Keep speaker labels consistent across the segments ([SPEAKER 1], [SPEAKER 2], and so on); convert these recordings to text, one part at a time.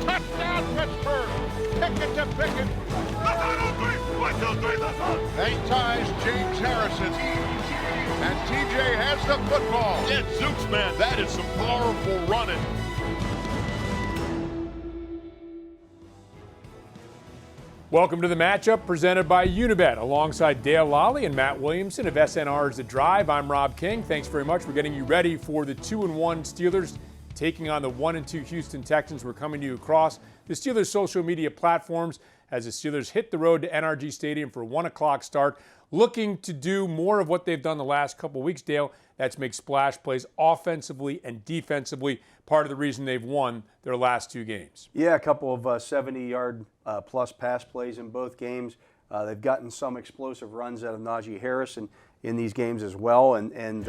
[SPEAKER 1] Touchdown, Pittsburgh. Pickett to Pickett. 1, 2, 3, let's go. They ties James Harrison. And TJ has the football.
[SPEAKER 2] Yeah, Zooks, man, that is some powerful running.
[SPEAKER 3] Welcome to the matchup presented by Unibet. Alongside Dale Lolley and Matt Williamson of SNR's The Drive, I'm Rob King. Thanks very much for getting you ready for the 2-1 Steelers taking on the 1-2 Houston Texans. We're coming to you across the Steelers social media platforms as the Steelers hit the road to NRG Stadium for a 1 o'clock start, looking to do more of what they've done the last couple weeks, Dale. That's make splash plays offensively and defensively, part of the reason they've won their last two games.
[SPEAKER 4] Yeah, a couple of 70-yard plus pass plays in both games. They've gotten some explosive runs out of Najee Harris in these games as well. And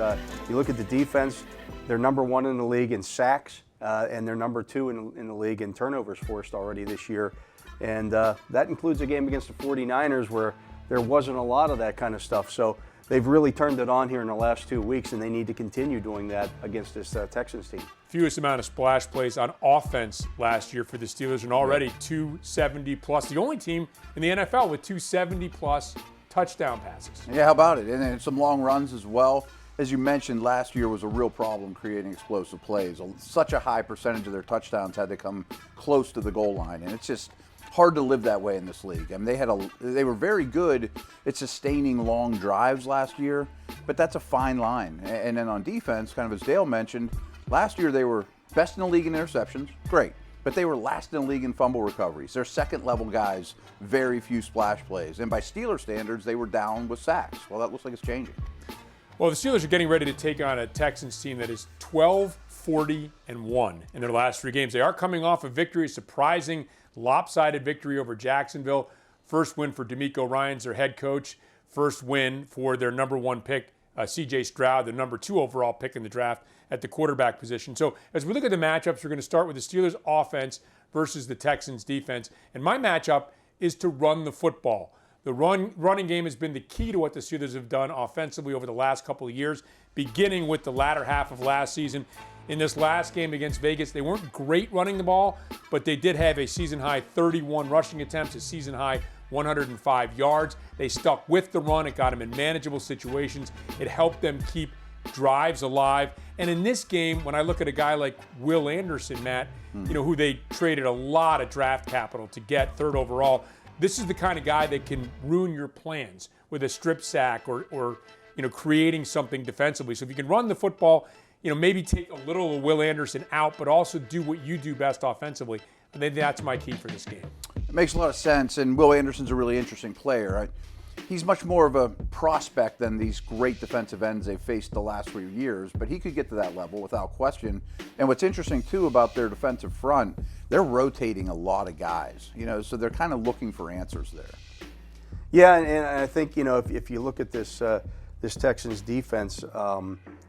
[SPEAKER 4] you look at the defense, they're number one in the league in sacks, and they're number two in the league in turnovers forced already this year. And that includes a game against the 49ers where there wasn't a lot of that kind of stuff. So they've really turned it on here in the last 2 weeks, and they need to continue doing that against this Texans team.
[SPEAKER 3] Fewest amount of splash plays on offense last year for the Steelers, and already 270-plus. The only team in the NFL with 270-plus touchdown passes.
[SPEAKER 5] Yeah, how about it? And some long runs as well. As you mentioned, last year was a real problem creating explosive plays. Such a high percentage of their touchdowns had to come close to the goal line, and it's just hard to live that way in this league. I mean, they were very good at sustaining long drives last year, but that's a fine line. And then on defense, kind of as Dale mentioned, last year they were best in the league in interceptions, great, but they were last in the league in fumble recoveries. They're second-level guys, very few splash plays. And by Steeler standards, they were down with sacks. Well, that looks like it's changing.
[SPEAKER 3] Well, the Steelers are getting ready to take on a Texans team that is 12-40-1 in their last three games. They are coming off a victory, a surprising lopsided victory over Jacksonville. First win for D'Amico Ryans, their head coach. First win for their number one pick, C.J. Stroud, the number 2 overall pick in the draft at the quarterback position. So as we look at the matchups, we're going to start with the Steelers offense versus the Texans defense. And my matchup is to run the football. The running game has been the key to what the Steelers have done offensively over the last couple of years, beginning with the latter half of last season. In this last game against Vegas, they weren't great running the ball, but they did have a season-high 31 rushing attempts, a season-high 105 yards. They stuck with the run. It got them in manageable situations. It helped them keep drives alive. And in this game, when I look at a guy like Will Anderson, Matt, who they traded a lot of draft capital to get, third overall, this is the kind of guy that can ruin your plans with a strip sack or creating something defensively. So if you can run the football, maybe take a little of Will Anderson out, but also do what you do best offensively. And then that's my key for this game.
[SPEAKER 5] It makes a lot of sense, and Will Anderson's a really interesting player. He's much more of a prospect than these great defensive ends they've faced the last few years, but he could get to that level without question. And what's interesting, too, about their defensive front, they're rotating a lot of guys, so they're kind of looking for answers there.
[SPEAKER 4] Yeah, and I think, if you look at this Texans defense,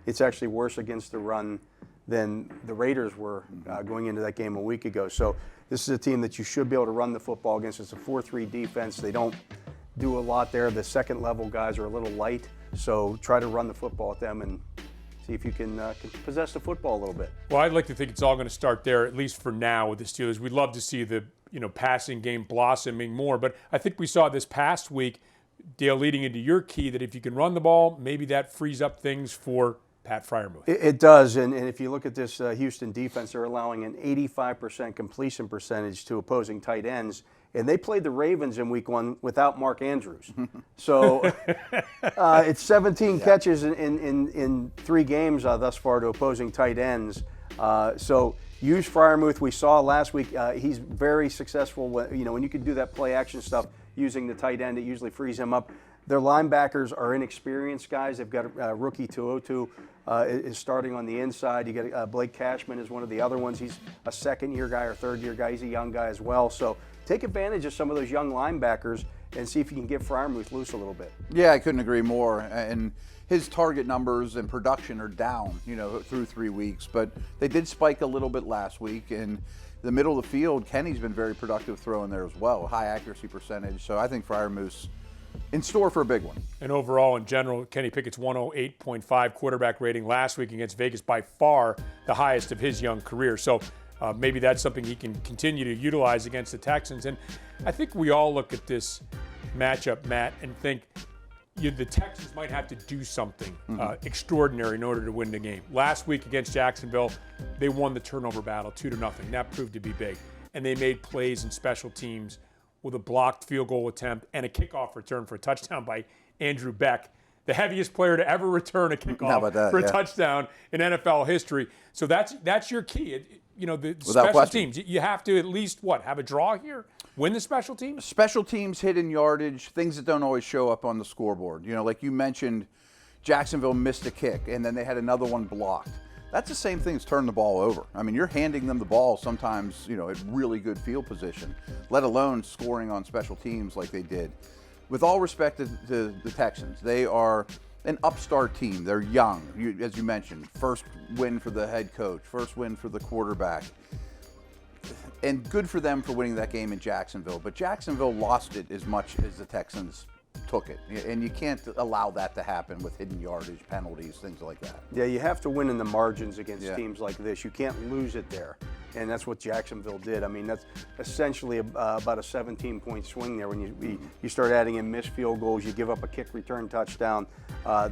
[SPEAKER 4] it's actually worse against the run than the Raiders were going into that game a week ago. So this is a team that you should be able to run the football against. It's a 4-3 defense. They don't do a lot there. The second-level guys are a little light, so try to run the football at them and see if you can possess the football a little bit.
[SPEAKER 3] Well, I'd like to think it's all going to start there, at least for now, with the Steelers. We'd love to see the passing game blossoming more, but I think we saw this past week, Dale, leading into your key, that if you can run the ball, maybe that frees up things for Pat Freiermuth.
[SPEAKER 4] It does, and if you look at this Houston defense, they're allowing an 85% completion percentage to opposing tight ends, and they played the Ravens in week 1 without Mark Andrews. So it's 17 catches in 3 games thus far to opposing tight ends. So use Freiermuth. We saw last week he's very successful when you can do that play action stuff using the tight end. It usually frees him up. Their linebackers are inexperienced guys. They've got rookie Tuotu is starting on the inside. You get Blake Cashman is one of the other ones. He's a second-year guy or third-year guy. He's a young guy as well. So take advantage of some of those young linebackers and see if you can get Freiermuth loose a little bit.
[SPEAKER 5] Yeah, I couldn't agree more. And his target numbers and production are down, through 3 weeks. But they did spike a little bit last week. And the middle of the field, Kenny's been very productive throwing there as well. High accuracy percentage. So I think Freiermuth's in store for a big one.
[SPEAKER 3] And overall, in general, Kenny Pickett's 108.5 quarterback rating last week against Vegas, by far the highest of his young career. So maybe that's something he can continue to utilize against the Texans. And I think we all look at this matchup, Matt, and think the Texans might have to do something extraordinary in order to win the game. Last week against Jacksonville, they won the turnover battle 2-0. That proved to be big. And they made plays in special teams with a blocked field goal attempt and a kickoff return for a touchdown by Andrew Beck, the heaviest player to ever return a kickoff for a touchdown in NFL history. So that's your key. The special teams, you have to at least, have a draw here? Win the special teams?
[SPEAKER 5] Special teams, hidden yardage, things that don't always show up on the scoreboard. Like you mentioned, Jacksonville missed a kick, and then they had another one blocked. That's the same thing as turning the ball over. I mean, you're handing them the ball sometimes, at really good field position, let alone scoring on special teams like they did. With all respect to the Texans, they are an upstart team. They're young, as you mentioned. First win for the head coach, first win for the quarterback. And good for them for winning that game in Jacksonville. But Jacksonville lost it as much as the Texans took it. And you can't allow that to happen with hidden yardage, penalties, things like that.
[SPEAKER 4] Yeah, you have to win in the margins against teams like this. You can't lose it there. And that's what Jacksonville did. I mean, that's essentially about a 17-point swing there when you start adding in missed field goals. You give up a kick return touchdown.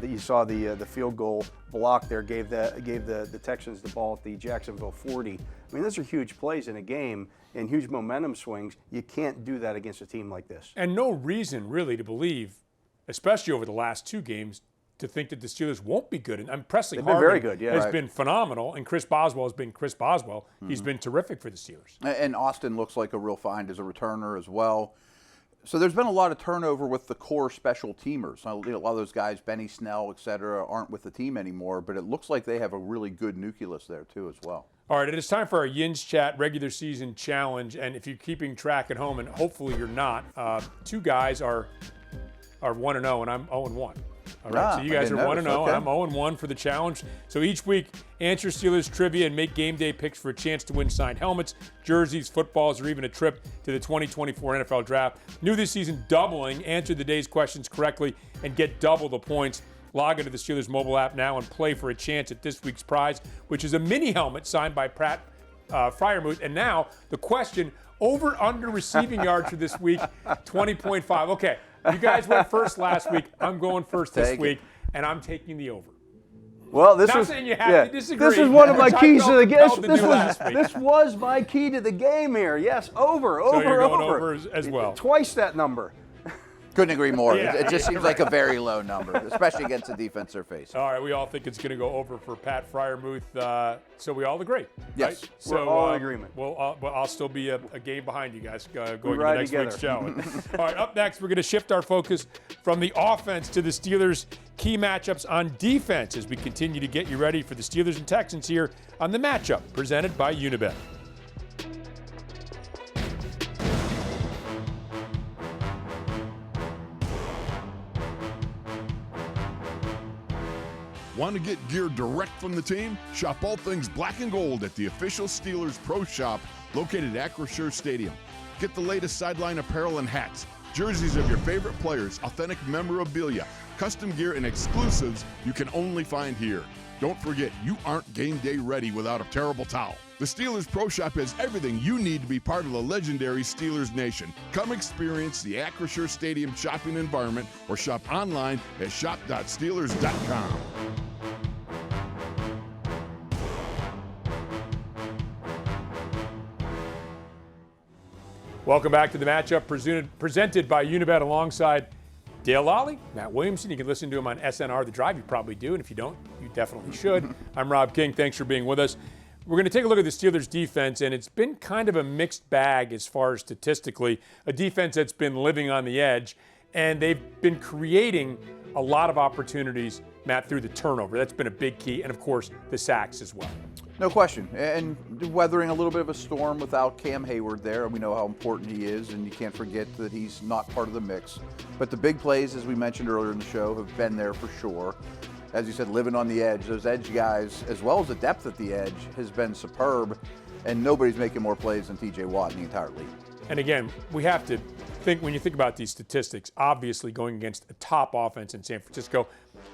[SPEAKER 4] You saw the field goal block there gave the Texans the ball at the Jacksonville 40. I mean, those are huge plays in a game and huge momentum swings. You can't do that against a team like this.
[SPEAKER 3] And no reason really to believe, especially over the last two games, to think that the Steelers won't be good. And Presley Harvin
[SPEAKER 4] very good,
[SPEAKER 3] has been phenomenal, and Chris Boswell has been Chris Boswell. He's been terrific for the Steelers.
[SPEAKER 5] And Austin looks like a real find as a returner as well. So there's been a lot of turnover with the core special teamers. A lot of those guys, Benny Snell, et cetera, aren't with the team anymore, but it looks like they have a really good nucleus there too as well.
[SPEAKER 3] All right, it is time for our Yins Chat regular season challenge, and if you're keeping track at home, and hopefully you're not, two guys are 1-0, and I'm 0-1. All right, so you guys are 1-0, and I'm 0-1 for the challenge. So each week, answer Steelers trivia and make game day picks for a chance to win signed helmets, jerseys, footballs, or even a trip to the 2024 NFL Draft. New this season, doubling. Answer the day's questions correctly and get double the points. Log into the Steelers mobile app now and play for a chance at this week's prize, which is a mini helmet signed by Pat Freiermuth. And now the question, over/under receiving yards for this week, 20.5. Okay. You guys went first last week. I'm going first this week, and I'm taking the over.
[SPEAKER 4] Well, this
[SPEAKER 3] Not
[SPEAKER 4] was
[SPEAKER 3] saying you have to disagree.
[SPEAKER 4] This is one of my keys to the game.
[SPEAKER 3] This
[SPEAKER 4] was my key to the game here. Yes, over.
[SPEAKER 3] So you're going over as well.
[SPEAKER 4] Twice that number.
[SPEAKER 5] Couldn't agree more. Yeah. It just seems like a very low number, especially against the defense they're facing.
[SPEAKER 3] All right, we all think it's going to go over for Pat Freiermuth, so we all agree.
[SPEAKER 5] Yes.
[SPEAKER 3] Right? So,
[SPEAKER 4] we're all in agreement.
[SPEAKER 3] Well, I'll still be a game behind you guys going into next week's show. All right, up next, we're going to shift our focus from the offense to the Steelers' key matchups on defense as we continue to get you ready for the Steelers and Texans here on the matchup presented by Unibet.
[SPEAKER 2] Want to get gear direct from the team? Shop all things black and gold at the official Steelers Pro Shop located at Acrisure Stadium. Get the latest sideline apparel and hats, jerseys of your favorite players, authentic memorabilia, custom gear, and exclusives you can only find here. Don't forget, you aren't game day ready without a terrible towel. The Steelers Pro Shop has everything you need to be part of the legendary Steelers Nation. Come experience the Acrisure Stadium shopping environment or shop online at shop.steelers.com.
[SPEAKER 3] Welcome back to the matchup presented by Unibet alongside Dale Lolley, Matt Williamson. You can listen to him on SNR The Drive. You probably do, and if you don't, you definitely should. I'm Rob King. Thanks for being with us. We're going to take a look at the Steelers' defense, and it's been kind of a mixed bag as far as statistically. A defense that's been living on the edge, and they've been creating a lot of opportunities, Matt, through the turnover. That's been a big key, and, of course, the sacks as well.
[SPEAKER 5] No question. And weathering a little bit of a storm without Cam Hayward there. We know how important he is, and you can't forget that he's not part of the mix. But the big plays, as we mentioned earlier in the show, have been there for sure. As you said, living on the edge. Those edge guys, as well as the depth at the edge, has been superb. And nobody's making more plays than T.J. Watt in the entire league.
[SPEAKER 3] And again, we have to think, when you think about these statistics, obviously going against a top offense in San Francisco,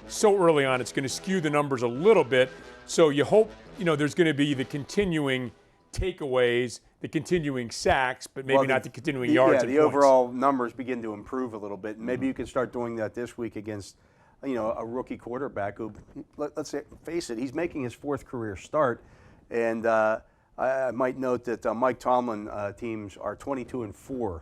[SPEAKER 3] so early on, it's going to skew the numbers a little bit. So you hope, there's going to be the continuing takeaways, the continuing sacks, but maybe not the continuing yards
[SPEAKER 4] Yeah,
[SPEAKER 3] and
[SPEAKER 4] the
[SPEAKER 3] points.
[SPEAKER 4] overall numbers begin to improve a little bit. And maybe you can start doing that this week against, a rookie quarterback who, let's say, face it, he's making his 4th career start. And I might note that Mike Tomlin teams are 22-4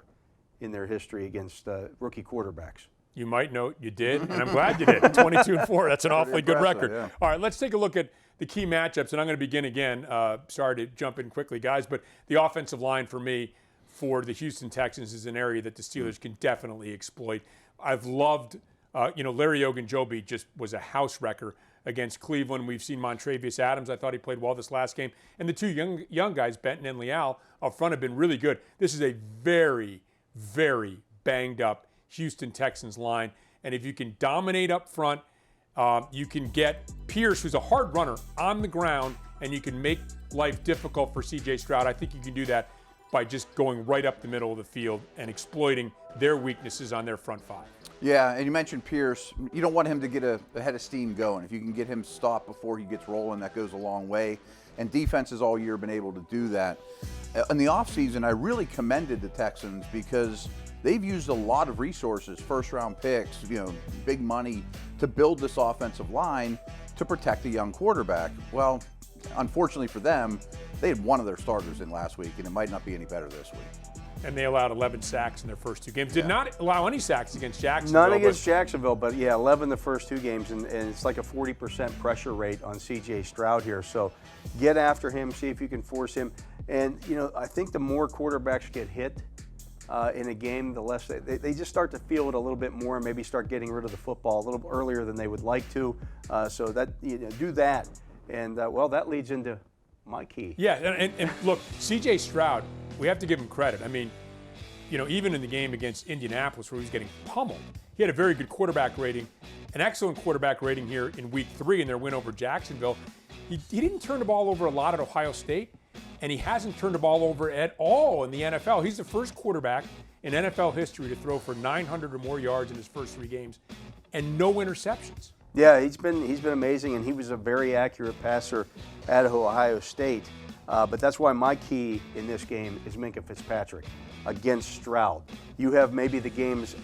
[SPEAKER 4] in their history against rookie quarterbacks.
[SPEAKER 3] You might note you did, and I'm glad you did. 22-4, that's an awfully good record.
[SPEAKER 5] Yeah.
[SPEAKER 3] All right, let's take a look at the key matchups, and I'm going to begin again. Sorry to jump in quickly, guys, but the offensive line for me for the Houston Texans is an area that the Steelers can definitely exploit. I've loved, Larry Ogunjobi just was a house wrecker against Cleveland. We've seen Montravius Adams. I thought he played well this last game. And the two young guys, Benton and Leal, up front have been really good. This is a very, very banged up Houston Texans line. And if you can dominate up front, you can get Pierce, who's a hard runner, on the ground, and you can make life difficult for C.J. Stroud. I think you can do that by just going right up the middle of the field and exploiting their weaknesses on their front 5.
[SPEAKER 5] Yeah, and you mentioned Pierce. You don't want him to get a head of steam going. If you can get him stopped before he gets rolling, that goes a long way. And defenses all year have been able to do that. In the offseason, I really commended the Texans because they've used a lot of resources, first-round picks, big money, to build this offensive line to protect a young quarterback. Well, unfortunately for them, they had one of their starters in last week, and it might not be any better this week.
[SPEAKER 3] And they allowed 11 sacks in their first 2 games. Did not allow any sacks against Jacksonville.
[SPEAKER 4] None against Jacksonville, but 11 the first 2 games, and it's like a 40% pressure rate on C.J. Stroud here. So get after him, see if you can force him. And, I think the more quarterbacks get hit in a game, the less they just start to feel it a little bit more and maybe start getting rid of the football a little earlier than they would like to. So that do that. And, that leads into my key.
[SPEAKER 3] Yeah, and look, C.J. Stroud, we have to give him credit. I mean, even in the game against Indianapolis where he was getting pummeled, he had a very good quarterback rating, an excellent quarterback rating here in Week 3 in their win over Jacksonville. He didn't turn the ball over a lot at Ohio State, and he hasn't turned the ball over at all in the NFL. He's the first quarterback in NFL history to throw for 900 or more yards in his first 3 games and no interceptions.
[SPEAKER 4] Yeah, he's been amazing, and he was a very accurate passer at Ohio State. But that's why my key in this game is Minkah Fitzpatrick against Stroud. You have maybe the game's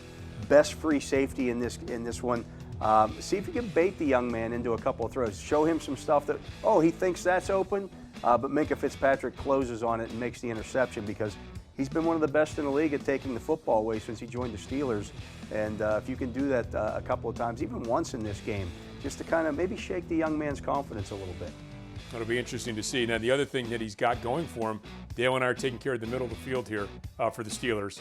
[SPEAKER 4] best free safety in this one. See if you can bait the young man into a couple of throws. Show him some stuff that, he thinks that's open, but Minkah Fitzpatrick closes on it and makes the interception because he's been one of the best in the league at taking the football away since he joined the Steelers. And if you can do that a couple of times, even once in this game, just to kind of maybe shake the young man's confidence a little bit.
[SPEAKER 3] It'll be interesting to see. Now, the other thing that he's got going for him, Dale and I are taking care of the middle of the field here for the Steelers.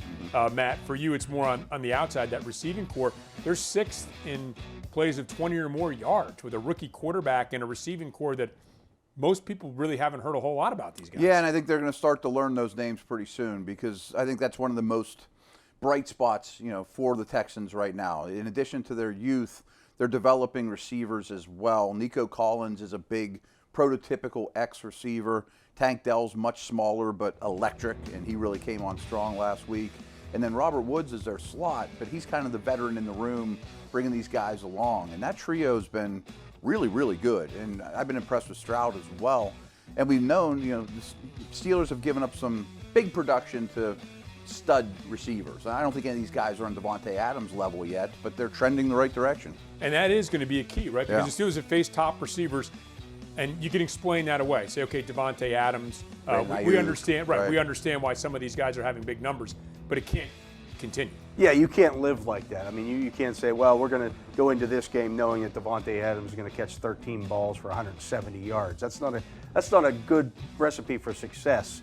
[SPEAKER 3] Matt, for you, it's more on the outside, that receiving core. They're 6th in plays of 20 or more yards with a rookie quarterback and a receiving core that most people really haven't heard a whole lot about these guys.
[SPEAKER 5] Yeah, and I think they're going to start to learn those names pretty soon because I think that's one of the most bright spots, for the Texans right now. In addition to their youth, they're developing receivers as well. Nico Collins is a big prototypical X receiver. Tank Dell's much smaller but electric, and he really came on strong last week. And then Robert Woods is their slot, but he's kind of the veteran in the room bringing these guys along. And that trio's been really, really good. And I've been impressed with Stroud as well. And we've known, the Steelers have given up some big production to stud receivers. I don't think any of these guys are on Davante Adams level yet, but they're trending the right direction.
[SPEAKER 3] And that is going to be a key, right? Because the Steelers have faced top receivers, and you can explain that away. Say, okay, Davante Adams, we understand, right? We understand why some of these guys are having big numbers, but it can't continue.
[SPEAKER 4] Yeah, you can't live like that. I mean, you can't say, well, we're going to go into this game knowing that Davante Adams is going to catch 13 balls for 170 yards. That's not a good recipe for success.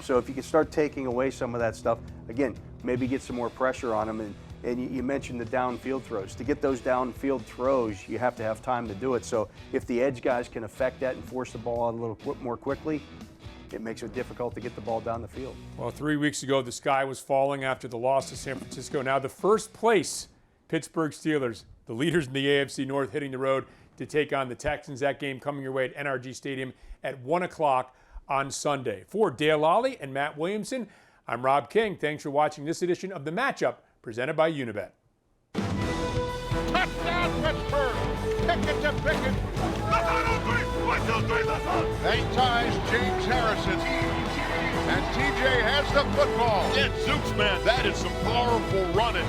[SPEAKER 4] So if you can start taking away some of that stuff, again, maybe get some more pressure on them. And you mentioned the downfield throws. To get those downfield throws, you have to have time to do it. So if the edge guys can affect that and force the ball out a little more quickly, it makes it difficult to get the ball down the field.
[SPEAKER 3] Well, 3 weeks ago, the sky was falling after the loss to San Francisco. Now the first place Pittsburgh Steelers, the leaders in the AFC North, hitting the road to take on the Texans. That game coming your way at NRG Stadium at 1 o'clock on Sunday. For Dale Lolley and Matt Williamson, I'm Rob King. Thanks for watching this edition of The Matchup, presented by Unibet.
[SPEAKER 1] Touchdown, Pittsburgh! Pickett to Pickett. Hang ties James Harrison. And TJ has the football.
[SPEAKER 2] Yeah, Zooks, man, that is some powerful running.